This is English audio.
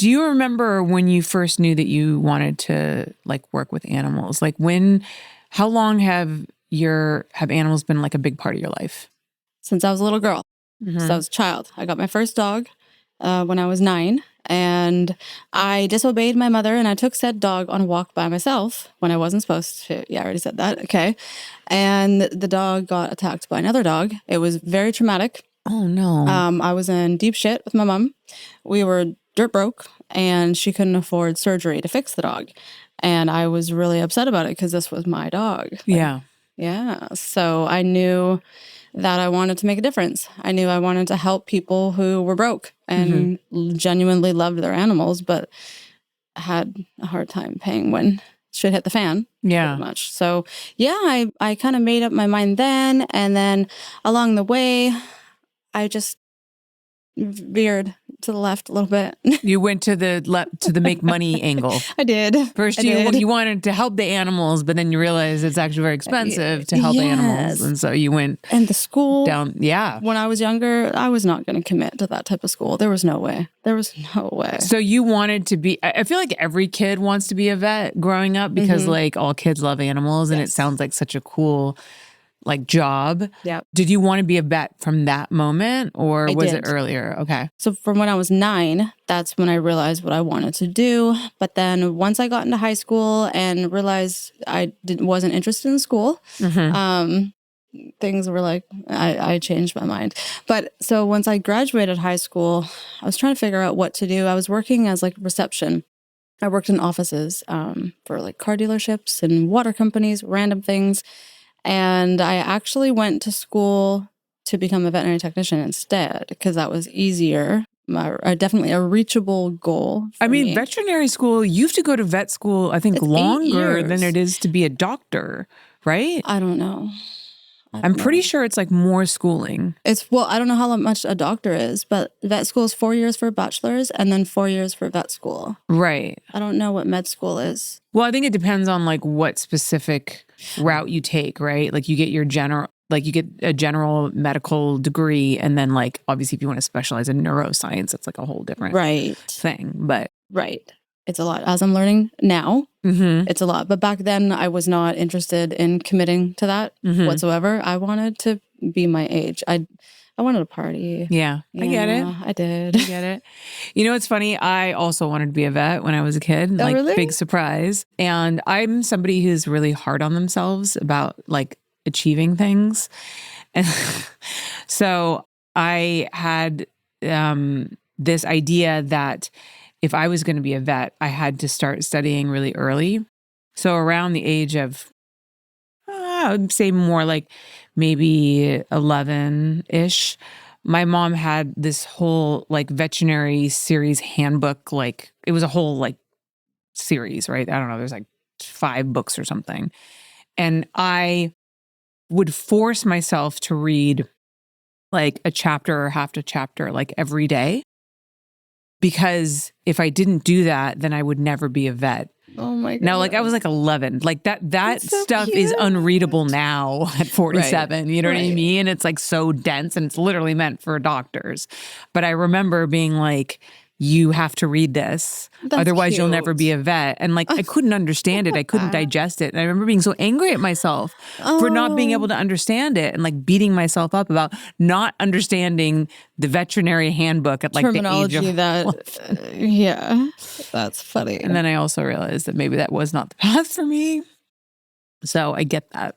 Do you remember when you first knew that you wanted to like work with animals? Like how long have animals been like a big part of your life? Since I was a little girl. Mm-hmm. So I was a child. I got my first dog when I was 9, and I disobeyed my mother, and I took said dog on a walk by myself when I wasn't supposed to. Yeah, I already said that. Okay. And the dog got attacked by another dog. It was very traumatic. Oh, no. I was in deep shit with my mom. We were dirt broke, and she couldn't afford surgery to fix the dog. And I was really upset about it because this was my dog. Yeah. Yeah. So I knew that I wanted to make a difference. I knew I wanted to help people who were broke and genuinely loved their animals, but had a hard time paying when shit hit the fan. Yeah. Pretty much. So yeah, I kind of made up my mind then. And then along the way, I just veered to the left a little bit. You went to the make money angle. I did. First, you wanted to help the animals, but then you realized it's actually very expensive to help animals, and so you went and the school down. Yeah. When I was younger, I was not going to commit to that type of school. There was no way. So you wanted to be. I feel like every kid wants to be a vet growing up because like all kids love animals, and it sounds like such a cool like job. Yeah. Did you want to be a vet from that moment or was it did. Earlier? Okay. So from when I was 9, that's when I realized what I wanted to do. But then once I got into high school and realized I wasn't interested in school, things were like, I changed my mind. But so once I graduated high school, I was trying to figure out what to do. I was working as like reception. I worked in offices for like car dealerships and water companies, random things. And I actually went to school to become a veterinary technician instead because that was easier. Definitely a reachable goal. I mean, veterinary school, you have to go to vet school, I think, it's longer than it is to be a doctor, right? I don't know. I'm pretty sure it's like more schooling. I don't know how much a doctor is, but vet school is 4 years for a bachelor's and then 4 years for vet school. Right. I don't know what med school is. Well, I think it depends on like what specific route you take, right? Like you get you get a general medical degree and then like, obviously if you want to specialize in neuroscience, it's like a whole different thing, but. Right. It's a lot. As I'm learning now, it's a lot. But back then, I was not interested in committing to that whatsoever. I wanted to be my age. I wanted to party. Yeah, I get it. I did. I get it. You know, it's funny. I also wanted to be a vet when I was a kid. Oh, like, really? Big surprise. And I'm somebody who's really hard on themselves about like achieving things. And so I had this idea that if I was going to be a vet, I had to start studying really early. So around the age of, I would say more like maybe 11-ish, my mom had this whole like veterinary series handbook. Like it was a whole like series, right? I don't know. There's like 5 books or something. And I would force myself to read like a chapter or half a chapter like every day. Because if I didn't do that, then I would never be a vet. Oh my God. Now, like I was like 11. Like that so stuff cute. is unreadable now at 47. Right. You know what I mean? It's like so dense and it's literally meant for doctors. But I remember being like, you have to read this. Otherwise you'll never be a vet. And like, I couldn't understand it. I couldn't digest it. And I remember being so angry at myself for not being able to understand it and like beating myself up about not understanding the veterinary handbook at like terminology the age of yeah, that's funny. And then I also realized that maybe that was not the path for me. So I get that.